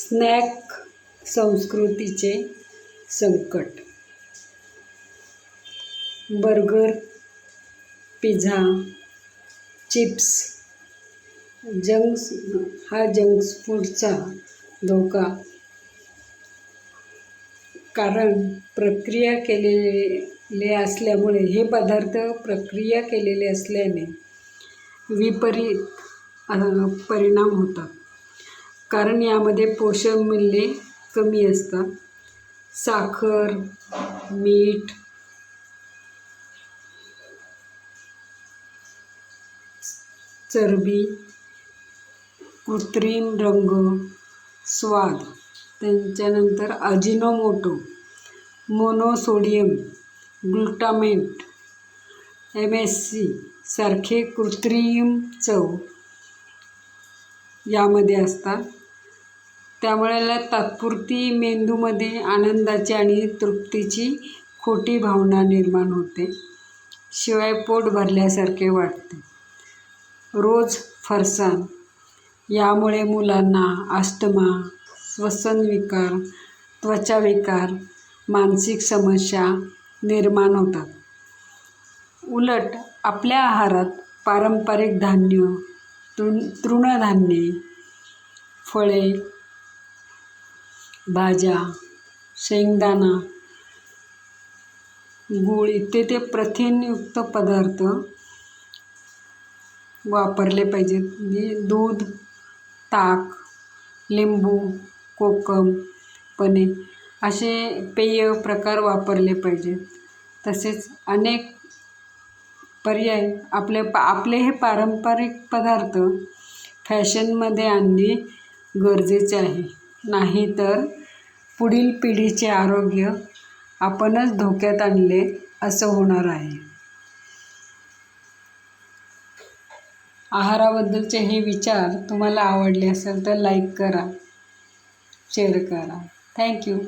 Snack संस्कृतीचे संकट. Burger, pizza, chips, junk फूडचा धोका. कारण प्रक्रिया केलेले असल्यामुळे हे पदार्थ प्रक्रिया केलेले असल्याने विपरीत परिणाम होतात. कारण यामध्ये पोषक मूल्ये कमी असतात. साखर, मीठ, चरबी, कृत्रिम रंग, स्वाद, त्याच्यानंतर अजिनोमोटो, मोनोसोडियम ग्लुटामेट, MSG सारखे कृत्रिम चव यामध्ये असतात. त्यामुळे तात्पुरती मेंदूमध्ये आनंदाची आणि तृप्तीची खोटी भावना निर्माण होते. शिवाय पोट भरल्यासारखे वाटते. रोज फरसाण. यामुळे मुलांना अस्थमा, श्वसनविकार, त्वचाविकार, मानसिक समस्या निर्माण होतात. उलट आपल्या आहारात पारंपरिक धान्य, तृणधान्ये, फळे, भाज्या, शेंगदाणा, गूळ इत्यादी प्रथिनयुक्त पदार्थ वापरले पाहिजेत. दूध, ताक, लिंबू, कोकम, पनीर असे पेय प्रकार वापरले पाहिजेत. तसेच अनेक पर्याय आपले हे पारंपरिक पदार्थ फॅशनमध्ये आणणे गरजेचे आहे. नाहीतर पुढील पिढीचे आरोग्य आपणच धोक्यात आणले असं होणार आहे. आहाराबद्दलचे हे विचार तुम्हाला आवडले असेल तर लाईक करा, शेअर करा. थँक्यू.